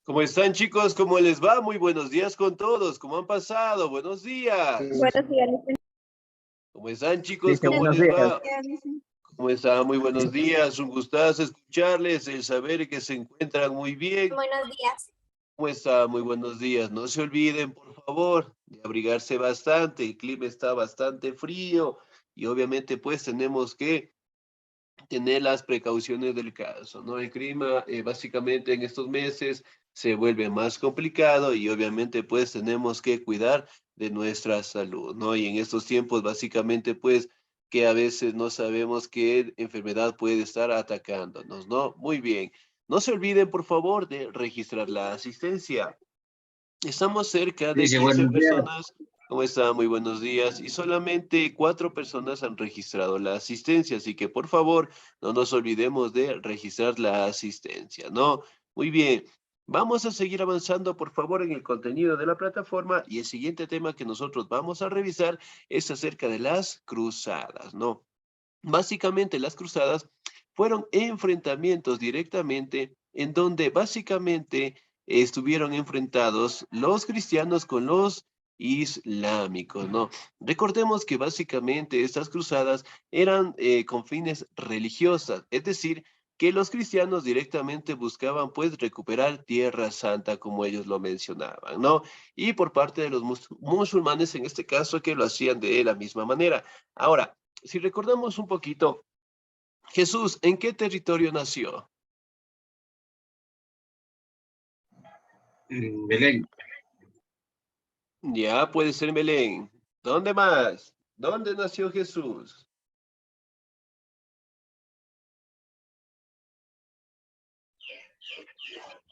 ¿Cómo están, chicos? ¿Cómo les va? Muy buenos días con todos. ¿Cómo han pasado? Buenos días. Buenos días, Licen. ¿Cómo están, chicos? Listo, ¿Cómo buenos les días. va? ¿Cómo están? Muy buenos días. Un gustazo escucharles, el saber que se encuentran muy bien. Buenos días. ¿Cómo están? Muy buenos días. No se olviden, por favor, de abrigarse bastante. El clima está bastante frío y obviamente pues tenemos que tener las precauciones del caso, ¿no? El clima, básicamente en estos meses se vuelve más complicado y obviamente pues tenemos que cuidar de nuestra salud, ¿no? Y en estos tiempos básicamente pues que a veces no sabemos qué enfermedad puede estar atacándonos, ¿no? Muy bien. No se olviden, por favor, de registrar la asistencia. Estamos cerca de Dice, 15 buenos días. personas. ¿Cómo está? Muy buenos días. Y solamente 4 personas han registrado la asistencia, así que por favor no nos olvidemos de registrar la asistencia, ¿no? Muy bien. Vamos a seguir avanzando, por favor, en el contenido de la plataforma y el siguiente tema que nosotros vamos a revisar es acerca de las cruzadas, ¿no? Básicamente las cruzadas fueron enfrentamientos directamente en donde básicamente estuvieron enfrentados los cristianos con los islámicos, ¿no? Recordemos que básicamente estas cruzadas eran con fines religiosos, es decir, que los cristianos directamente buscaban pues recuperar Tierra Santa como ellos lo mencionaban, ¿no? Y por parte de los musulmanes en este caso que lo hacían de la misma manera. Ahora, si recordamos un poquito, Jesús, ¿en qué territorio nació? En Belén. Ya puede ser en Belén. ¿Dónde más? ¿Dónde nació Jesús?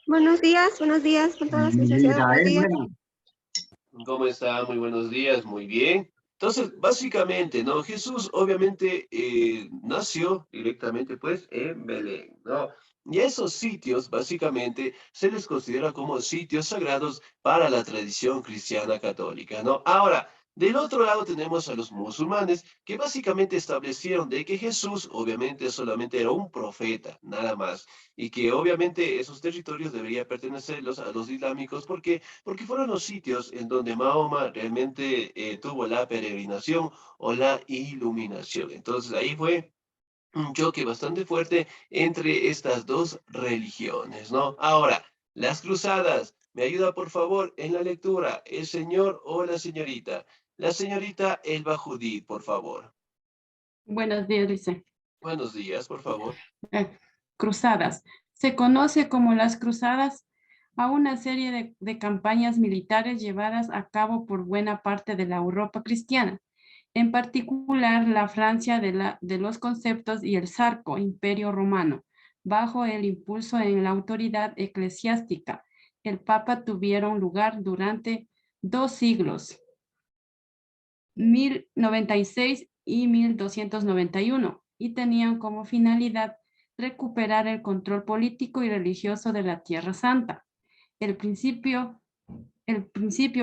Buenos días con todos, En licenciado, buenos Israel, días. bueno. ¿Cómo está? Muy buenos días, muy bien. Entonces, básicamente, ¿no? Jesús obviamente nació directamente, pues, en Belén, ¿no? Y esos sitios, básicamente, se les considera como sitios sagrados para la tradición cristiana católica, ¿no? Ahora, del otro lado tenemos a los musulmanes, que básicamente establecieron de que Jesús, obviamente, solamente era un profeta, nada más, y que obviamente esos territorios deberían pertenecer a los islámicos, porque fueron los sitios en donde Mahoma realmente tuvo la peregrinación o la iluminación. Entonces ahí fue un choque bastante fuerte entre estas dos religiones, ¿no? Ahora, las cruzadas. ¿Me ayuda por favor en la lectura el señor o la señorita? La señorita Elba Judith, por favor. Buenos días, dice. Buenos días, por favor. Cruzadas. Se conoce como las cruzadas a una serie de campañas militares llevadas a cabo por buena parte de la Europa cristiana, en particular la Francia de los conceptos y el Sarco, Imperio Romano, bajo el impulso en la autoridad eclesiástica. El Papa tuvieron lugar durante 2 siglos, 1096 y 1291, y tenían como finalidad recuperar el control político y religioso de la Tierra Santa. El principio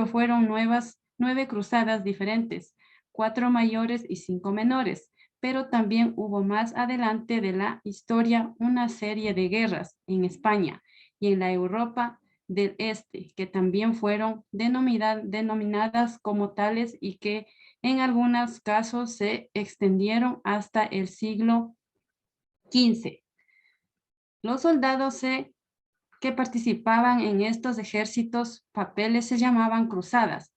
fueron 9 cruzadas diferentes, 4 mayores y 5 menores, pero también hubo más adelante de la historia una serie de guerras en España y en la Europa del Este, que también fueron denominadas como tales y que en algunos casos se extendieron hasta el siglo XV. Los soldados que participaban en estos ejércitos papeles se llamaban cruzados,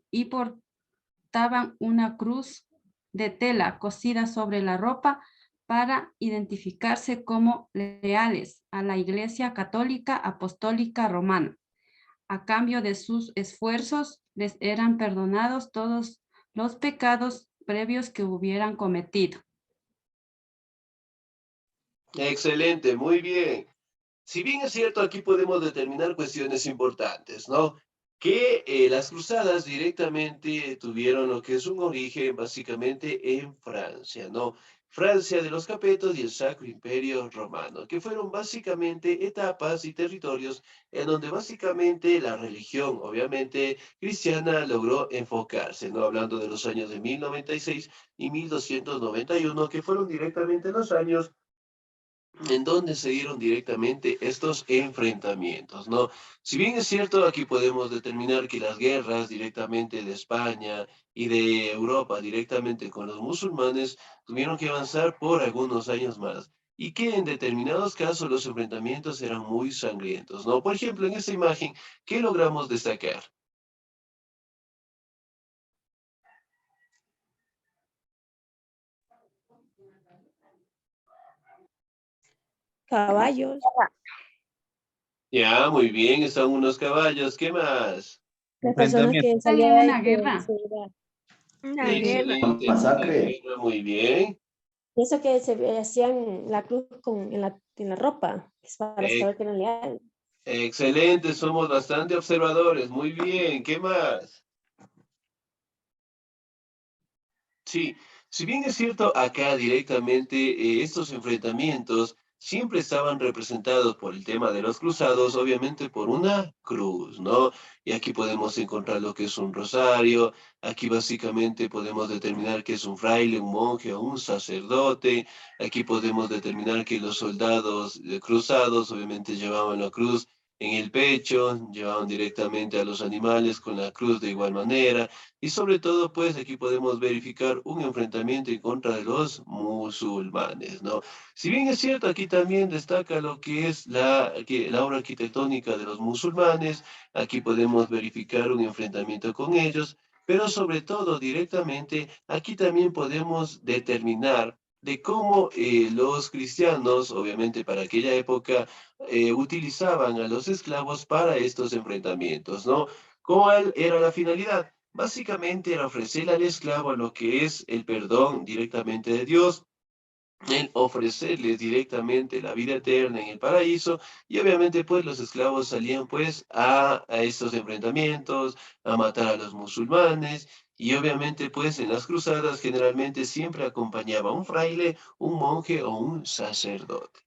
y portaban una cruz de tela cosida sobre la ropa para identificarse como leales a la Iglesia Católica Apostólica Romana. A cambio de sus esfuerzos, les eran perdonados todos los pecados previos que hubieran cometido. Excelente, muy bien. Si bien es cierto, aquí podemos determinar cuestiones importantes, ¿no? Que las cruzadas directamente tuvieron lo que es un origen básicamente en Francia, ¿no? Francia de los Capetos y el Sacro Imperio Romano, que fueron básicamente etapas y territorios en donde básicamente la religión, obviamente cristiana, logró enfocarse, ¿no? Hablando de los años de 1096 y 1291, que fueron directamente los años en donde se dieron directamente estos enfrentamientos, ¿no? Si bien es cierto, aquí podemos determinar que las guerras directamente de España y de Europa directamente con los musulmanes tuvieron que avanzar por algunos años más y que en determinados casos los enfrentamientos eran muy sangrientos, ¿no? Por ejemplo, en esta imagen, ¿qué logramos destacar? Caballos. Ya, muy bien, están unos caballos, ¿qué más? Las personas que Están en salían una de guerra. seguridad. Una guerra. Excelente, Masacre. muy bien. Eso que hacían la cruz en la ropa, es para Eh, saber que eran leales. Excelente, somos bastante observadores. Muy bien, ¿qué más? Sí, si bien es cierto, acá directamente estos enfrentamientos siempre estaban representados por el tema de los cruzados, obviamente por una cruz, ¿no? Y aquí podemos encontrar lo que es un rosario, aquí básicamente podemos determinar que es un fraile, un monje o un sacerdote, aquí podemos determinar que los soldados cruzados obviamente llevaban la cruz en el pecho, llevaban directamente a los animales con la cruz de igual manera. Y sobre todo, pues aquí podemos verificar un enfrentamiento en contra de los musulmanes, ¿no? Si bien es cierto, aquí también destaca lo que es la obra arquitectónica de los musulmanes, aquí podemos verificar un enfrentamiento con ellos, pero sobre todo directamente, aquí también podemos determinar de cómo los cristianos, obviamente para aquella época, utilizaban a los esclavos para estos enfrentamientos, ¿no? ¿Cuál era la finalidad? Básicamente era ofrecerle al esclavo lo que es el perdón directamente de Dios, el ofrecerles directamente la vida eterna en el paraíso, y obviamente pues los esclavos salían pues a estos enfrentamientos, a matar a los musulmanes, y obviamente pues en las cruzadas generalmente siempre acompañaba un fraile, un monje o un sacerdote.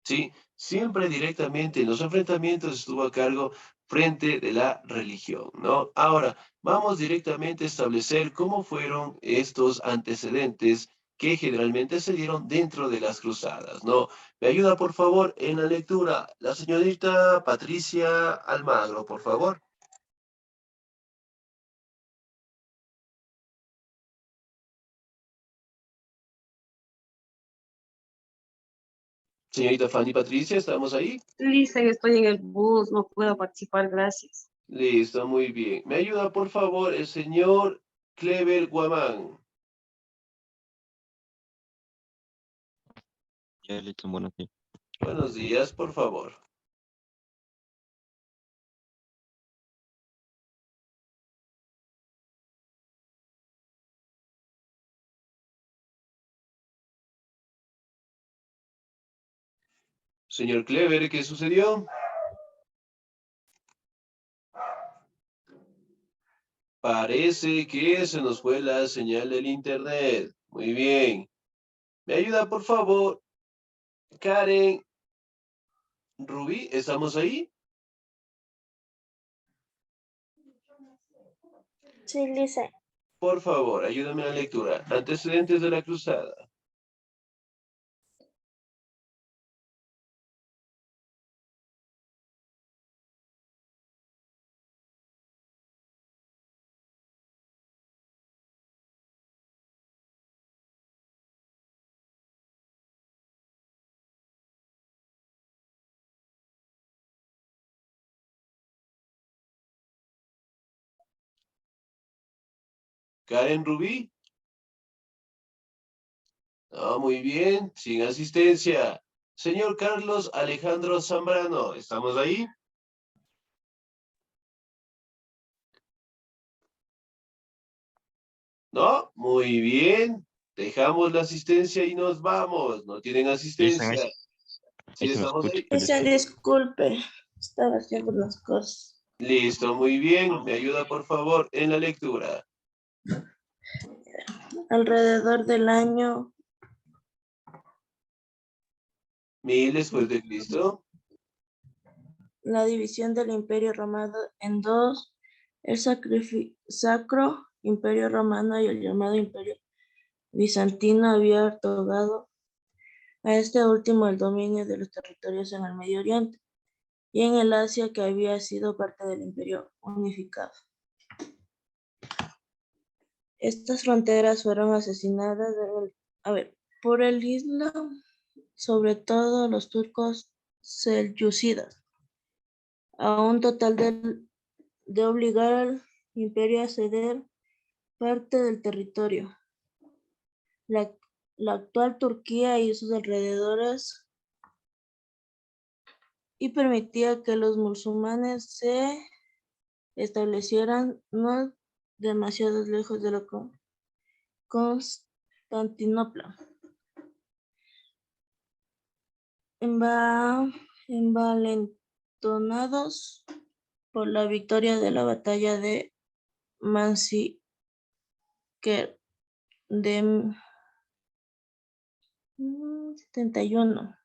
¿Sí? Siempre directamente en los enfrentamientos estuvo a cargo frente de la religión, ¿no? Ahora, vamos directamente a establecer cómo fueron estos antecedentes que generalmente se dieron dentro de las cruzadas, ¿no? Me ayuda, por favor, en la lectura la señorita Patricia Almagro, por favor. Señorita Fanny Patricia, ¿estamos ahí? Lisa, yo estoy en el bus, no puedo participar, gracias. Listo, muy bien. Me ayuda, por favor, el señor Clever Guamán. Ya, listo, bueno, sí. Buenos días, por favor. Señor Clever, ¿qué sucedió? Parece que se nos fue la señal del internet. Muy bien. ¿Me ayuda, por favor? Karen, Rubí, ¿estamos ahí? Sí, Lisa. Por favor, ayúdame a la lectura. Antecedentes de la cruzada. Karen, Rubí. Ah, muy bien, sin asistencia. Señor Carlos Alejandro Zambrano, ¿estamos ahí? ¿No? Muy bien. Dejamos la asistencia y nos vamos. ¿No tienen Listo, asistencia? ahí Sí, se me estamos escucha. ahí. Lisa, disculpe, estaba haciendo las cosas. Listo, muy bien. ¿Me ayuda, por favor, en la lectura? Alrededor del año 1000 después de Cristo. la división del Imperio Romano en dos, el Sacro Imperio Romano y el llamado Imperio Bizantino había otorgado a este último el dominio de los territorios en el Medio Oriente y en el Asia que había sido parte del Imperio unificado. Estas fronteras fueron asesinadas por el Islam, sobre todo los turcos selyúcidas, a un total de obligar al imperio a ceder parte del territorio. La actual Turquía y sus alrededores y permitía que los musulmanes se establecieran no demasiado lejos de la Constantinopla. Envalentonados por la victoria de la batalla de Manzikert de 71.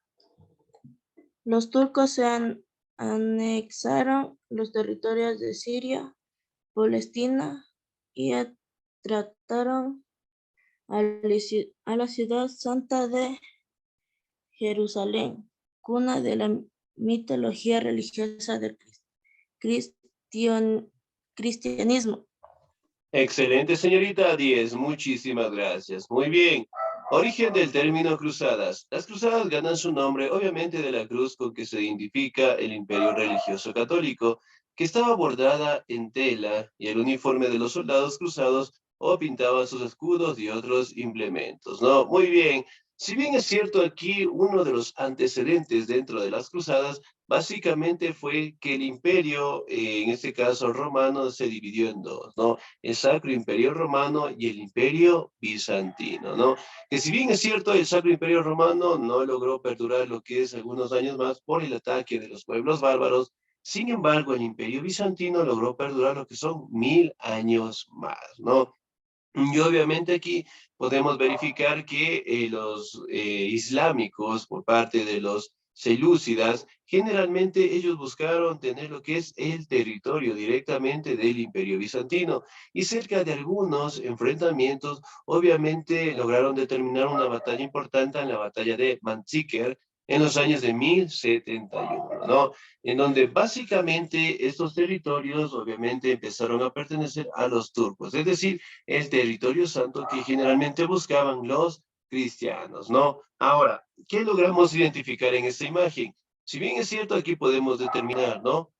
Los turcos se anexaron los territorios de Siria, Palestina y trataron a la ciudad santa de Jerusalén, cuna de la mitología religiosa del cristianismo. Excelente, señorita 10. Muchísimas gracias. Muy bien. Origen del término cruzadas. Las cruzadas ganan su nombre, obviamente, de la cruz con que se identifica el imperio religioso católico, que estaba bordada en tela y el uniforme de los soldados cruzados o pintaban sus escudos y otros implementos, ¿no? Muy bien. Si bien es cierto aquí, uno de los antecedentes dentro de las cruzadas básicamente fue que el imperio, en este caso romano, se dividió en dos, ¿no? El Sacro Imperio Romano y el Imperio Bizantino, ¿no? Que si bien es cierto, el Sacro Imperio Romano no logró perdurar lo que es algunos años más por el ataque de los pueblos bárbaros, sin embargo, el Imperio Bizantino logró perdurar lo que son 1000 años más, ¿no? Y obviamente aquí podemos verificar que los islámicos, por parte de los selúcidas, generalmente ellos buscaron tener lo que es el territorio directamente del Imperio Bizantino y cerca de algunos enfrentamientos, obviamente lograron determinar una batalla importante en la batalla de Manzikert en los años de 1071, ¿no? En donde básicamente estos territorios obviamente empezaron a pertenecer a los turcos, es decir, el territorio santo que generalmente buscaban los cristianos, ¿no? Ahora, ¿qué logramos identificar en esta imagen? Si bien es cierto, aquí podemos determinar, ¿no?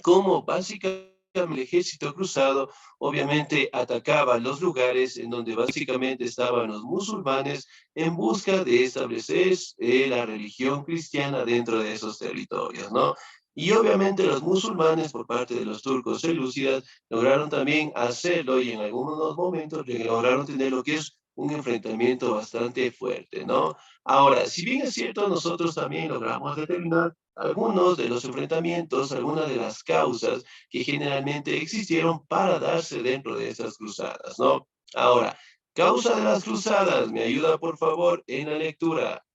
Cómo básicamente el ejército cruzado obviamente atacaba los lugares en donde básicamente estaban los musulmanes en busca de establecer la religión cristiana dentro de esos territorios, ¿no? Y obviamente los musulmanes por parte de los turcos selúcidas lograron también hacerlo y en algunos momentos lograron tener lo que es un enfrentamiento bastante fuerte, ¿no? Ahora, si bien es cierto, nosotros también logramos determinar algunos de los enfrentamientos, algunas de las causas que generalmente existieron para darse dentro de estas cruzadas, ¿no? Ahora, causa de las cruzadas, me ayuda por favor en la lectura.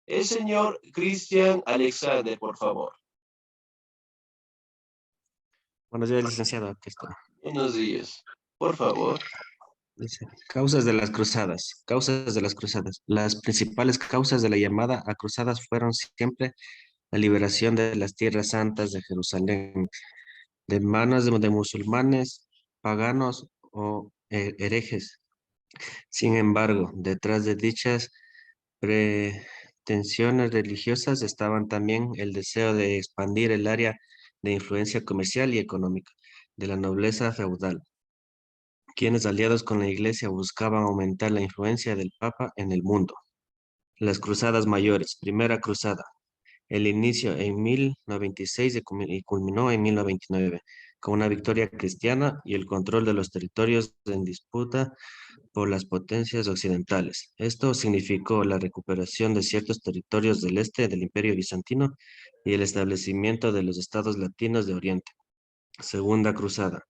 El señor Christian Alexander, por favor. Buenos días, licenciado. Aquí está. Buenos días. Por favor. Dice, causas de las cruzadas. Causas de las cruzadas. Las principales causas de la llamada a cruzadas fueron siempre la liberación de las tierras santas de Jerusalén de manos de musulmanes, paganos o herejes. Sin embargo, detrás de dichas pretensiones religiosas estaban también el deseo de expandir el área de influencia comercial y económica de la nobleza feudal, quienes aliados con la Iglesia buscaban aumentar la influencia del Papa en el mundo. Las Cruzadas Mayores, Primera Cruzada. El inicio en 1096 y culminó en 1099 con una victoria cristiana y el control de los territorios en disputa por las potencias occidentales. Esto significó la recuperación de ciertos territorios del este del Imperio Bizantino y el establecimiento de los estados latinos de Oriente. Segunda Cruzada.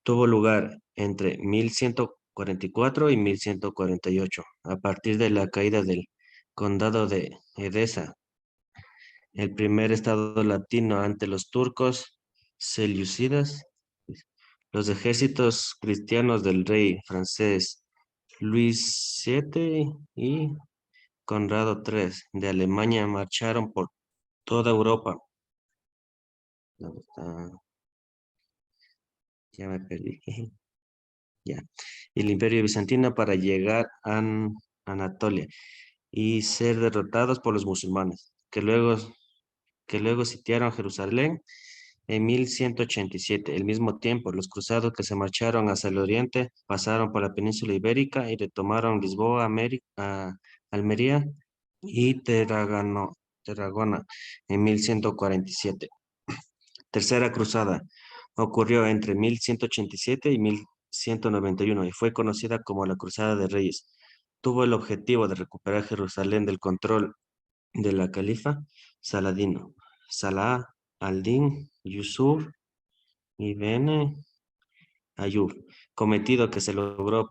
Tuvo lugar entre 1144 y 1148, a partir de la caída del condado de Edesa, el primer estado latino ante los turcos selyúcidas. Los ejércitos cristianos del rey francés Luis VII y Conrado III de Alemania marcharon por toda Europa. ¿Dónde está? Ya me perdí. Ya. El Imperio Bizantino para llegar a Anatolia y ser derrotados por los musulmanes, que luego sitiaron Jerusalén en 1187. Al mismo tiempo, los cruzados que se marcharon hacia el oriente pasaron por la península ibérica y retomaron Lisboa, Almería y Tarragona en 1147. Tercera cruzada ocurrió entre 1187 y 1191 y fue conocida como la Cruzada de Reyes. Tuvo el objetivo de recuperar Jerusalén del control de la califa Saladino, Salah al-Din Yusuf ibn Ayyub, cometido que se logró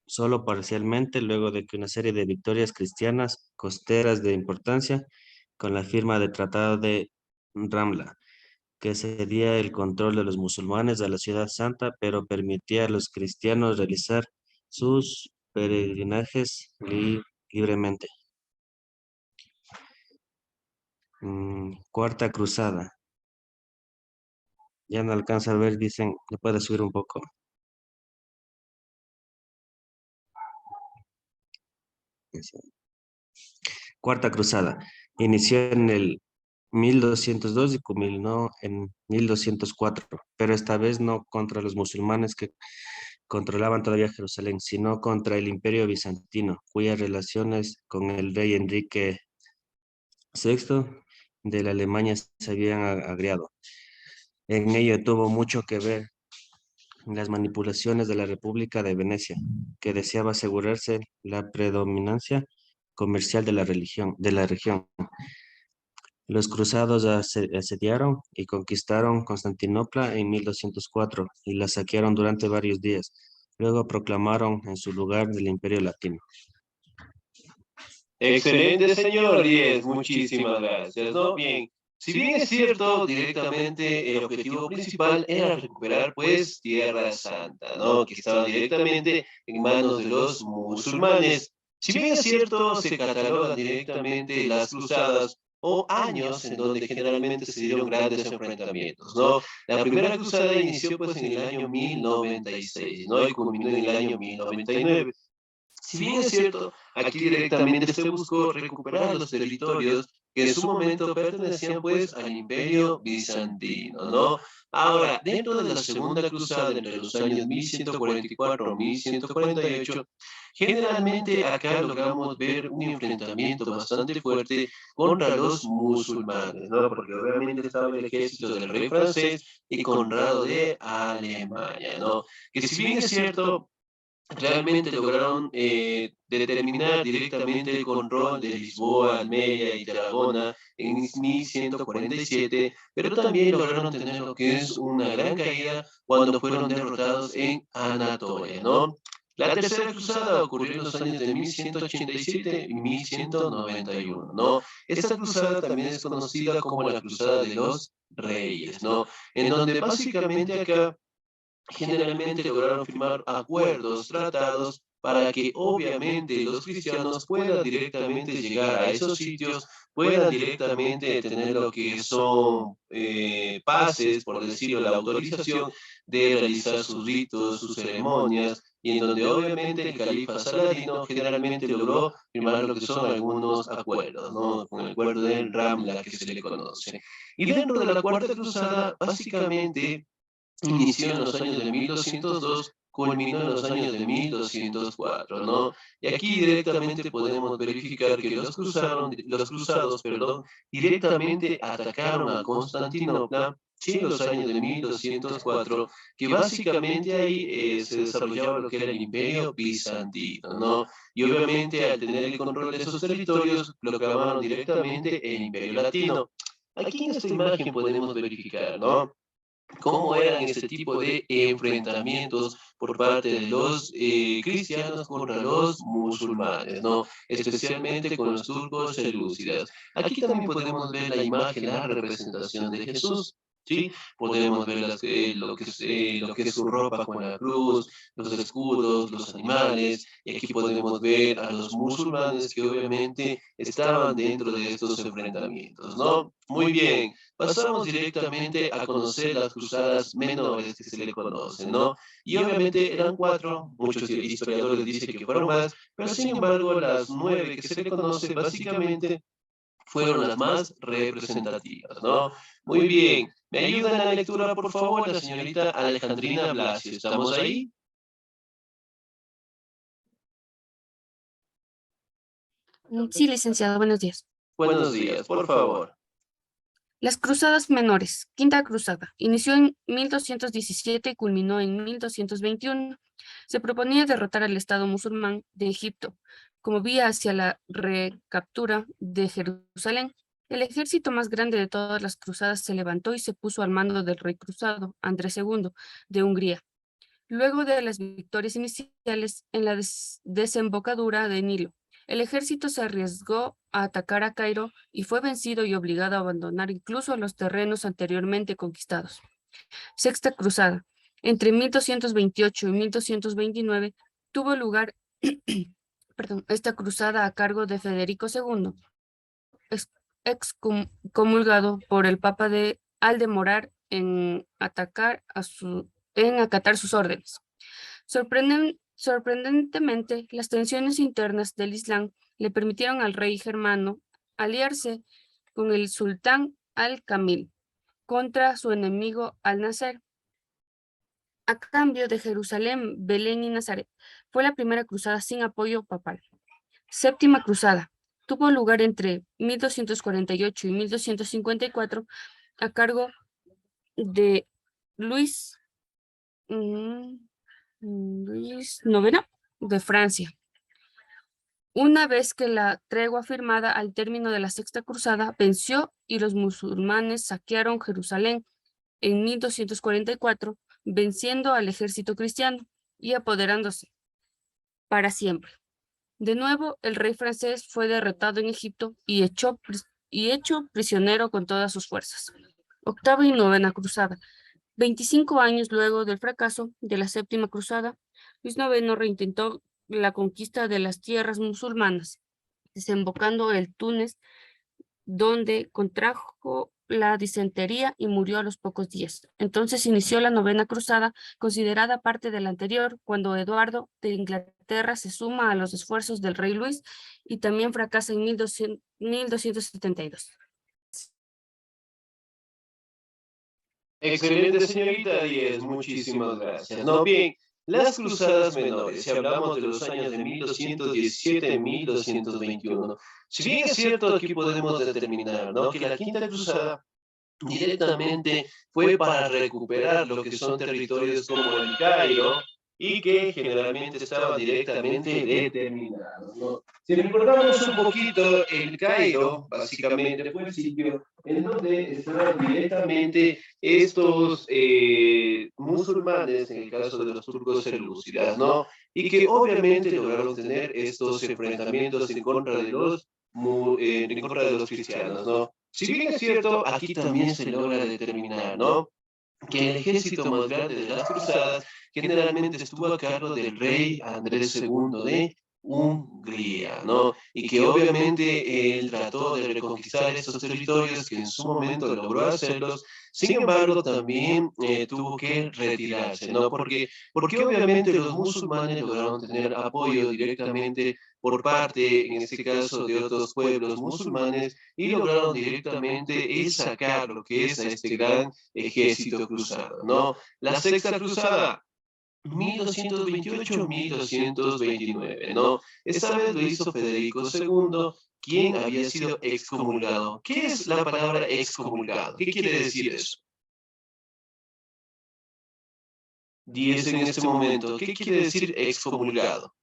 solo parcialmente luego de que una serie de victorias cristianas costeras de importancia con la firma del Tratado de Ramla, que cedía el control de los musulmanes a la ciudad santa, pero permitía a los cristianos realizar sus peregrinajes libremente. Cuarta cruzada. Ya no alcanza a ver, dicen, le puede subir un poco. Cuarta cruzada. Inició en el 1202 y culminó en 1204, pero esta vez no contra los musulmanes que controlaban todavía Jerusalén, sino contra el Imperio Bizantino, cuyas relaciones con el rey Enrique VI de la Alemania se habían agriado. En ello tuvo mucho que ver las manipulaciones de la República de Venecia, que deseaba asegurarse la predominancia comercial de la región. Los cruzados asediaron y conquistaron Constantinopla en 1204 y la saquearon durante varios días. Luego proclamaron en su lugar el Imperio Latino. Excelente, señor 10, muchísimas gracias, ¿no? Bien, si bien es cierto, directamente el objetivo principal era recuperar, pues, Tierra Santa, ¿no? Que estaba directamente en manos de los musulmanes. Si bien es cierto, se catalogan directamente las cruzadas o años en donde generalmente se dieron grandes enfrentamientos, ¿no? La primera cruzada inició, pues, en el año 1096, ¿no? Y culminó en el año 1099. Si bien es cierto, aquí directamente se buscó recuperar los territorios que en su momento pertenecían pues al Imperio Bizantino, ¿no? Ahora, dentro de la Segunda Cruzada entre los años 1144 y 1148, generalmente acá logramos ver un enfrentamiento bastante fuerte contra los musulmanes, ¿no? Porque obviamente estaba el ejército del rey francés y Conrado de Alemania, ¿no? Que si bien es cierto, realmente lograron determinar directamente el control de Lisboa, Almería y Tarragona en 1147, pero también lograron tener lo que es una gran caída cuando fueron derrotados en Anatolia, ¿no? La tercera cruzada ocurrió en los años de 1187 y 1191, ¿no? Esta cruzada también es conocida como la Cruzada de los Reyes, ¿no? En donde básicamente acá generalmente lograron firmar acuerdos, tratados, para que obviamente los cristianos puedan directamente llegar a esos sitios, puedan directamente tener lo que son pases, por decirlo, la autorización de realizar sus ritos, sus ceremonias, y en donde obviamente el califa Saladino generalmente logró firmar lo que son algunos acuerdos, ¿no? Con el acuerdo del Ramla que se le conoce. Y dentro de la Cuarta Cruzada, básicamente inició en los años de 1202, culminó en los años de 1204, ¿no? Y aquí directamente podemos verificar que los cruzados, perdón, directamente atacaron a Constantinopla, sí, en los años de 1204, que básicamente ahí se desarrollaba lo que era el Imperio Bizantino, ¿no? Y obviamente al tener el control de esos territorios, proclamaron directamente el Imperio Latino. Aquí en esta imagen podemos verificar, ¿no? Cómo eran este tipo de enfrentamientos por parte de los cristianos contra los musulmanes, ¿no? Especialmente con los turcos selúcidas. Aquí también podemos ver la imagen, la representación de Jesús. ¿sí? Podemos ver lo que es su ropa con la cruz, los escudos, los animales, y aquí podemos ver a los musulmanes que obviamente estaban dentro de estos enfrentamientos, ¿no? Muy bien, pasamos directamente a conocer las cruzadas menores que se le conocen, ¿no? Y obviamente eran 4, muchos historiadores dicen que fueron más, pero sin embargo las 9 que se le conoce básicamente fueron las más representativas, ¿no? Muy bien. ¿Me ayuda en la lectura, por favor, la señorita Alejandrina Blasio? ¿Estamos ahí? Sí, licenciado, buenos días. Buenos días, por favor. Las Cruzadas Menores, Quinta Cruzada, inició en 1217 y culminó en 1221. Se proponía derrotar al Estado musulmán de Egipto, como vía hacia la recaptura de Jerusalén. El ejército más grande de todas las cruzadas se levantó y se puso al mando del rey cruzado, Andrés II, de Hungría. Luego de las victorias iniciales en la desembocadura de Nilo, el ejército se arriesgó a atacar a Cairo y fue vencido y obligado a abandonar incluso los terrenos anteriormente conquistados. Sexta Cruzada. Entre 1228 y 1229 tuvo lugar esta cruzada a cargo de Federico II, excomulgado por el Papa al demorar en acatar sus órdenes. Sorprendentemente, las tensiones internas del Islam le permitieron al rey germano aliarse con el sultán al-Kamil contra su enemigo al-Nasser. A cambio de Jerusalén, Belén y Nazaret, fue la primera cruzada sin apoyo papal. Séptima Cruzada. Tuvo lugar entre 1248 y 1254 a cargo de Luis IX de Francia. Una vez que la tregua firmada al término de la Sexta Cruzada venció y los musulmanes saquearon Jerusalén en 1244, venciendo al ejército cristiano y apoderándose para siempre. De nuevo, el rey francés fue derrotado en Egipto y hecho prisionero con todas sus fuerzas. Octava y novena cruzada. 25 años luego del fracaso de la séptima cruzada, Luis IX reintentó la conquista de las tierras musulmanas, desembocando el Túnez, donde contrajo la disentería y murió a los pocos días. Entonces inició la novena cruzada, considerada parte de la anterior, cuando Eduardo de Inglaterra se suma a los esfuerzos del rey Luis y también fracasa en 1272. Excelente, señorita Díez, muchísimas gracias. No, bien, las cruzadas menores, si hablamos de los años de 1217 y 1221, si bien es cierto, aquí podemos determinar, ¿no?, que la Quinta Cruzada directamente fue para recuperar lo que son territorios como el Cairo y que generalmente estaban directamente determinados, ¿no? Si recordamos un poquito, el Cairo básicamente fue el sitio en donde estaban directamente estos musulmanes, en el caso de los turcos selúcidas, ¿no? Y que obviamente lograron tener estos enfrentamientos en contra de los cristianos, ¿no? Si bien es cierto, aquí también se logra determinar, ¿no?, que el ejército más grande de las cruzadas generalmente estuvo a cargo del rey Andrés II de Hungría, ¿no? Y que obviamente él trató de reconquistar estos territorios, que en su momento logró hacerlos. Sin embargo, también tuvo que retirarse, ¿no? Porque obviamente los musulmanes lograron tener apoyo directamente por parte, en este caso, de otros pueblos musulmanes, y lograron directamente sacar lo que es a este gran ejército cruzado, ¿no? La Sexta Cruzada, 1228-1229, ¿no? Esta vez lo hizo Federico II, quien había sido excomulgado. ¿Qué es la palabra excomulgado? ¿Qué quiere decir eso? 10 en este momento. ¿Qué quiere decir excomulgado?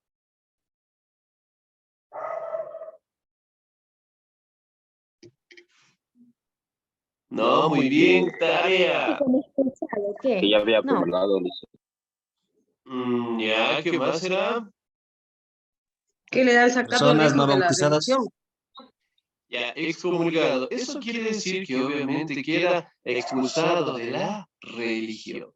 No, muy bien, tarea. ¿Qué? Ya había No. acumulado. Ya, ¿qué más será? ¿Qué le da el sacado Personas lejos no de la bautizadas. religión? Ya, excomulgado. Eso quiere decir que obviamente queda expulsado de la religión.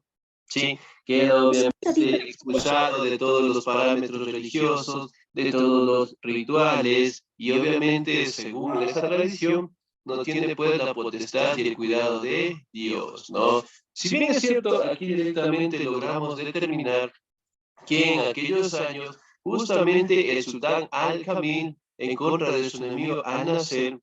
Sí, queda obviamente expulsado de todos los parámetros religiosos, de todos los rituales, y obviamente, según esta tradición, no tiene pues la potestad y el cuidado de Dios, ¿no? Si bien es cierto, aquí directamente logramos determinar que en aquellos años, justamente el sultán Al-Kamil, en contra de su enemigo Al-Nasser,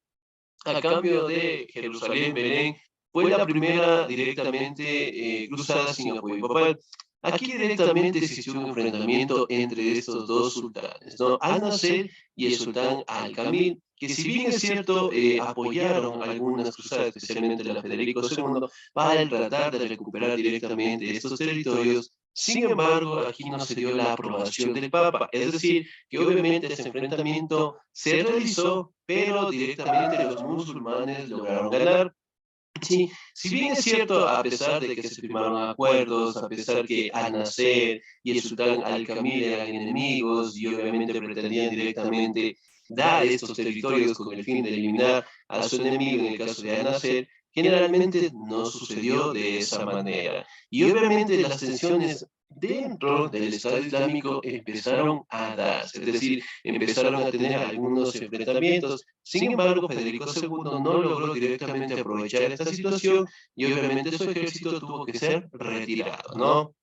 a cambio de Jerusalén, Belén, fue la primera directamente cruzada sin apoyo papal. Aquí directamente existió un enfrentamiento entre estos dos sultanes, ¿no? Al-Nasser y el sultán Al-Kamil, que si bien es cierto, apoyaron algunas cruzadas, especialmente la Federico II, para tratar de recuperar directamente estos territorios. Sin embargo, aquí no se dio la aprobación del Papa, es decir, que obviamente ese enfrentamiento se realizó, pero directamente los musulmanes lograron ganar. Sí, si bien es cierto, a pesar de que se firmaron acuerdos, a pesar que Al-Nasser y el sultán Al-Kamil eran enemigos y obviamente pretendían directamente dar estos territorios con el fin de eliminar a su enemigo, en el caso de Al-Nasser, generalmente no sucedió de esa manera. Y obviamente las tensiones dentro del Estado Islámico empezaron a darse, es decir, empezaron a tener algunos enfrentamientos. Sin embargo, Federico II no logró directamente aprovechar esta situación y obviamente su ejército tuvo que ser retirado, ¿no?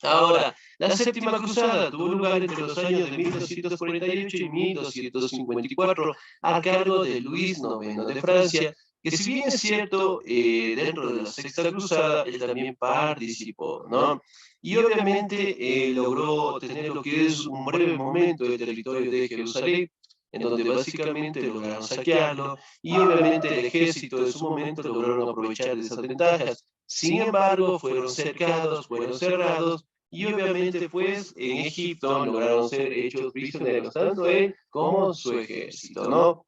Ahora, la séptima cruzada tuvo lugar entre los años de 1248 y 1254 a cargo de Luis IX de Francia, que si bien es cierto, dentro de la sexta cruzada, él también participó, ¿no? Y obviamente logró tener lo que es un breve momento del territorio de Jerusalén, en donde básicamente lograron saquearlo, y obviamente el ejército en su momento lograron aprovechar de esas ventajas. Sin embargo, fueron cercados, fueron cerrados, y obviamente pues en Egipto lograron ser hechos prisioneros, tanto él como su ejército, ¿no?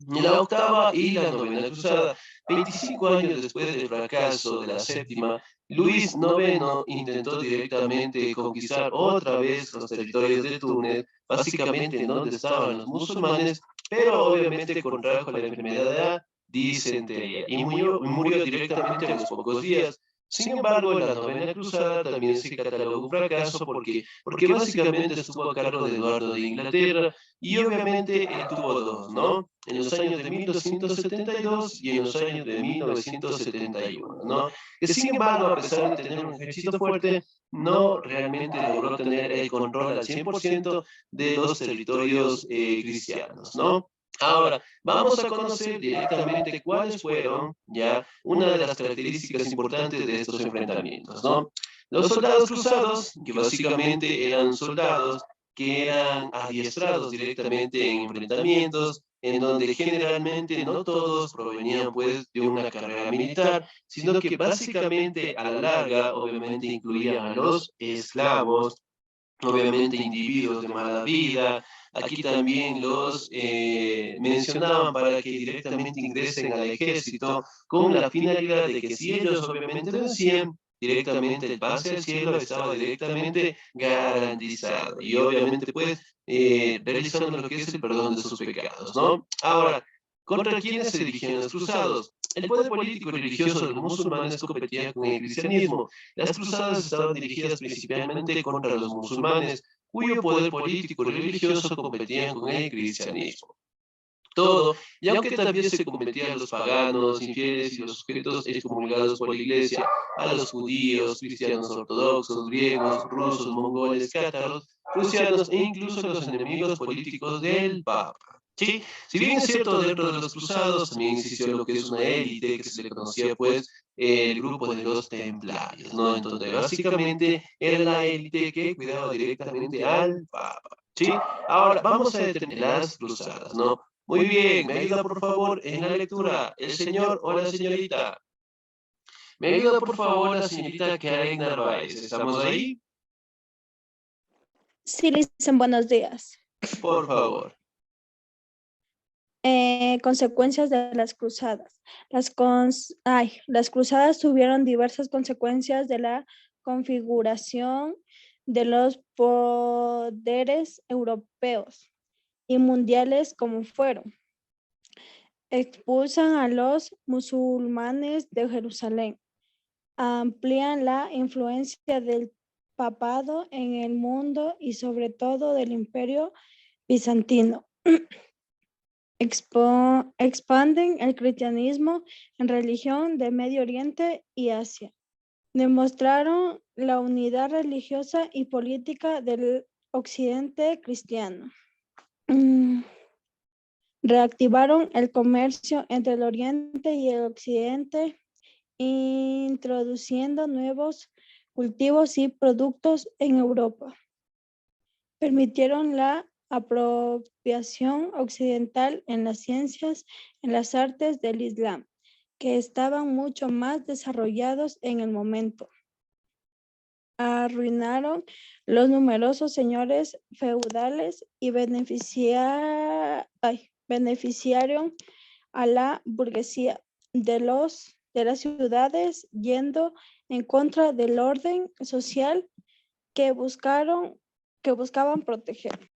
La octava y la novena cruzada, 25 años después del fracaso de la séptima, Luis IX intentó directamente conquistar otra vez los territorios de Túnez, básicamente en donde estaban los musulmanes, pero obviamente contrajo la enfermedad de la disentería y murió directamente a los pocos días. Sin embargo, la novena cruzada también se catalogó un fracaso porque básicamente estuvo a cargo de Eduardo de Inglaterra y obviamente él tuvo dos, ¿no? En los años de 1272 y en los años de 1971, ¿no? Que sin embargo, a pesar de tener un ejército fuerte, no realmente logró tener el control al 100% de los territorios cristianos, ¿no? Ahora, vamos a conocer directamente cuáles fueron ya una de las características importantes de estos enfrentamientos, ¿no? Los soldados cruzados, que básicamente eran soldados que eran adiestrados directamente en enfrentamientos, en donde generalmente no todos provenían pues de una carrera militar, sino que básicamente a la larga obviamente incluían a los esclavos, obviamente individuos de mala vida. Aquí también los mencionaban para que directamente ingresen al ejército con la finalidad de que si ellos obviamente vencían, directamente el pase al cielo estaba directamente garantizado y obviamente pues realizando lo que es el perdón de sus pecados, ¿no? Ahora, ¿contra quiénes se dirigían los cruzados? El poder político y religioso de los musulmanes competía con el cristianismo. Las cruzadas estaban dirigidas principalmente contra los musulmanes, cuyo poder político y religioso competían con el cristianismo. Todo, y aunque también se competían a los paganos, infieles y los sujetos excomulgados por la iglesia, a los judíos, cristianos ortodoxos, griegos, rusos, mongoles, cátaros, prusianos e incluso a los enemigos políticos del Papa. Sí, si bien es cierto, dentro de los cruzados también existió lo que es una élite que se le conocía pues el grupo de los templarios, ¿no? Entonces básicamente era la élite que cuidaba directamente al Papa. Sí, ahora vamos a detener las cruzadas, ¿no? Muy bien, me ayuda por favor en la lectura el señor o la señorita. Me ayuda por favor la señorita Karen Narváez. ¿Estamos ahí? Sí, dicen buenos días. Por favor. Consecuencias de las cruzadas. Las cruzadas tuvieron diversas consecuencias de la configuración de los poderes europeos y mundiales como fueron. expulsan a los musulmanes de Jerusalén, amplían la influencia del papado en el mundo y sobre todo del Imperio bizantino. Expanden el cristianismo en religión de Medio Oriente y Asia. Demostraron la unidad religiosa y política del occidente cristiano. Reactivaron el comercio entre el Oriente y el Occidente, introduciendo nuevos cultivos y productos en Europa. Permitieron la apropiación occidental en las ciencias, en las artes del Islam, que estaban mucho más desarrollados en el momento. Arruinaron los numerosos señores feudales y beneficiaron a la burguesía de las ciudades, yendo en contra del orden social que buscaban proteger.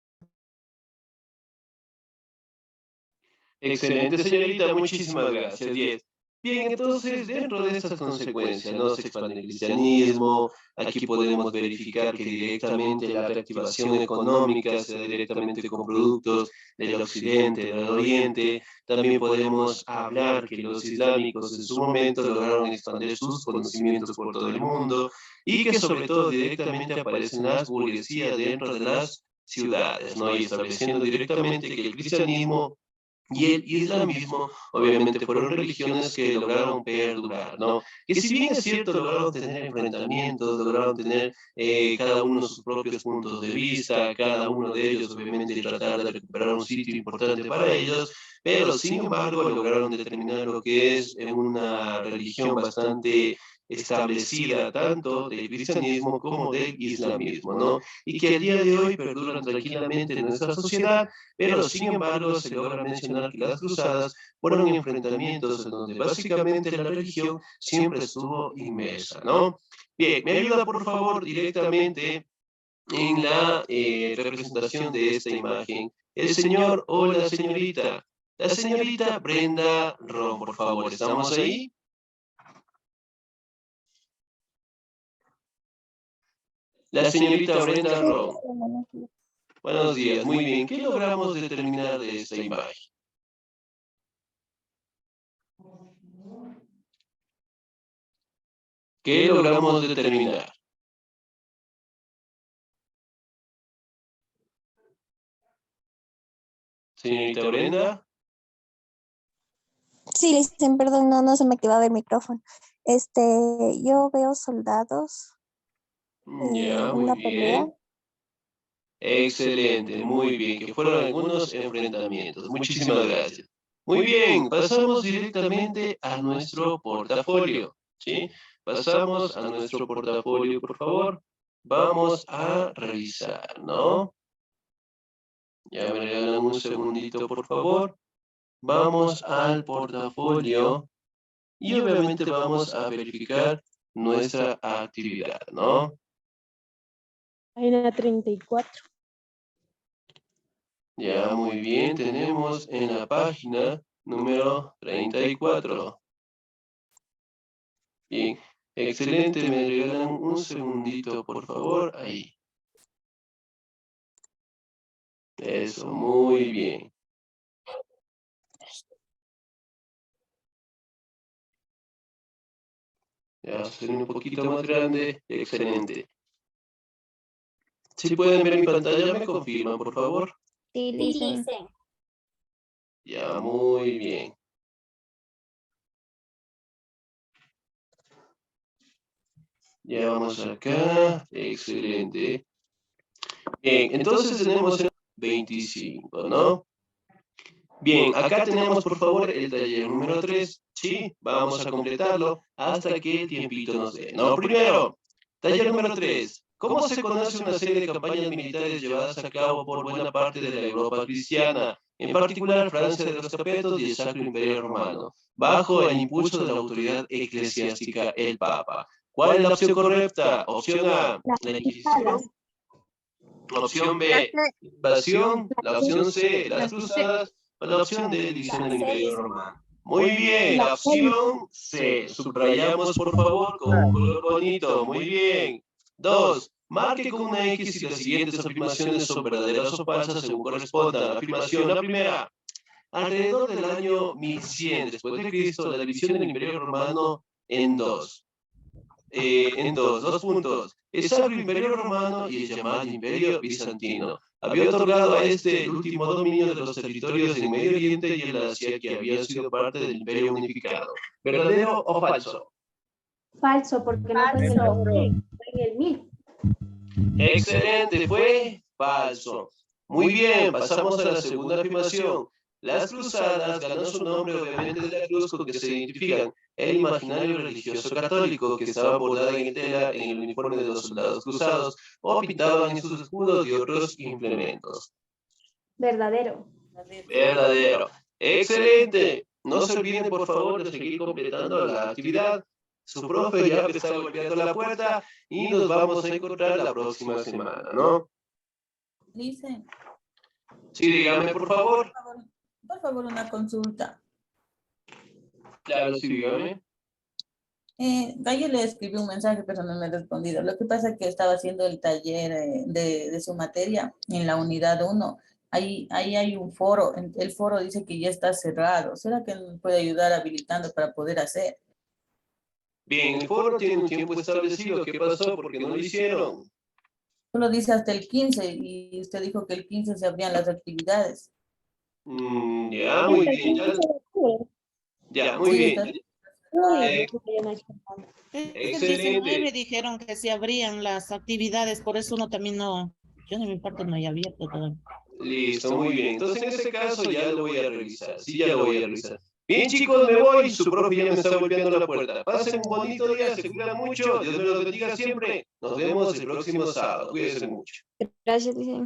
Excelente, señorita, muchísimas gracias. 10. Bien, entonces, dentro de estas consecuencias, ¿no? Se expande el cristianismo, aquí podemos verificar que directamente la reactivación económica se da directamente con productos del occidente, del oriente. También podemos hablar que los islámicos en su momento lograron expandir sus conocimientos por todo el mundo y que sobre todo directamente aparecen las burguesías dentro de las ciudades, ¿no? Y estableciendo directamente que el cristianismo y el islamismo, obviamente, fueron religiones que lograron perdurar, ¿no? Que si bien es cierto, lograron tener enfrentamientos, lograron tener cada uno sus propios puntos de vista, cada uno de ellos, obviamente, tratar de recuperar un sitio importante para ellos, pero sin embargo, lograron determinar lo que es una religión bastante establecida tanto del cristianismo como del islamismo, ¿no? Y que al día de hoy perduran tranquilamente en nuestra sociedad, pero sin embargo se logra mencionar que las cruzadas fueron enfrentamientos en donde básicamente la religión siempre estuvo inmersa, ¿no? Bien, me ayuda por favor directamente en la representación de esta imagen el señor o la señorita. La señorita Brenda Ron, por favor, ¿estamos ahí? La señorita Brenda Ron. Buenos días, muy bien. ¿Qué logramos determinar de esta imagen? ¿Qué logramos determinar? Señorita Brenda. Sí, Listen, perdón, no se me activaba el micrófono. Yo veo soldados Ya, en muy una bien. pelea. Excelente, muy bien. Que fueron algunos enfrentamientos. Muchísimas gracias. Muy bien, pasamos directamente a nuestro portafolio, ¿sí? Pasamos a nuestro portafolio, por favor. Vamos a revisar, ¿no? Ya me regalan un segundito, por favor. Vamos al portafolio y obviamente vamos a verificar nuestra actividad, ¿no? Página 34. Ya, muy bien, tenemos en la página número 34. Bien, excelente, me regalan un segundito, por favor, ahí. Eso, muy bien. Ya, soy un poquito más grande, excelente. Si pueden ver mi pantalla, me confirman, por favor. Sí, Listen. Ya, muy bien. Ya vamos acá, excelente. Bien, entonces tenemos el 25, ¿no? Bien, acá tenemos por favor el taller número 3, ¿sí? Vamos a completarlo hasta que el tiempito nos dé, ¿no? Primero, taller número 3. ¿Cómo se conoce una serie de campañas militares llevadas a cabo por buena parte de la Europa cristiana, en particular Francia de los Capetos y el Sacro Imperio Romano, bajo el impulso de la autoridad eclesiástica, el Papa? ¿Cuál es la opción correcta? Opción A, la Inquisición. Opción B, invasión. La opción C, las cruzadas. o la opción D, división del Imperio Romano? Muy bien, la opción C. Subrayamos, por favor, con un color bonito. Muy bien. 2. Marque con una X si las siguientes afirmaciones son verdaderas o falsas según correspondan. Afirmación, la primera. Alrededor del año 1100 después de Cristo, la división del Imperio Romano en dos. Dos puntos. El Sacro Imperio Romano y el llamado Imperio Bizantino había otorgado a este el último dominio de los territorios en Medio Oriente y en Asia que habían sido parte del Imperio Unificado. ¿Verdadero o falso? Falso, porque no fue en el 1000. Excelente, fue falso. Muy bien, pasamos a la segunda afirmación. Las cruzadas ganan su nombre obviamente de la cruz con que se identifican el imaginario religioso católico que estaba bordada en tela en el uniforme de los soldados cruzados o pintaban en sus escudos y otros implementos. Verdadero. Verdadero. Excelente. No se olviden, por favor, de seguir completando la actividad. Su profe ya está golpeando la puerta y nos vamos a encontrar la próxima semana, ¿no? Dice, Sí, dígame, por favor. por favor, una consulta. Claro, sí, dígame. Gallo le escribí un mensaje, pero no me ha respondido. Lo que pasa es que estaba haciendo el taller de su materia en la unidad 1. Ahí hay un foro. El foro dice que ya está cerrado. ¿Será que me puede ayudar habilitando para poder hacer? Bien, el foro tiene un tiempo establecido. ¿Qué pasó? ¿Por qué no lo hicieron? Solo dice hasta el 15 y usted dijo que el 15 se abrían las actividades. Ya, muy bien. Ya, muy Sí, bien. Es que el 19 Excelente. dijeron que se abrían las actividades, por eso uno también no, yo en mi parte no he abierto todavía. Listo, muy bien. Entonces, en este caso ya lo voy a revisar. Sí, ya lo voy a revisar. Bien, chicos, me voy. Su profe ya me está golpeando la puerta. Pasen un bonito día, se cuidan mucho. Dios me los bendiga siempre. Nos vemos el próximo sábado. Cuídense mucho. Gracias, dicen.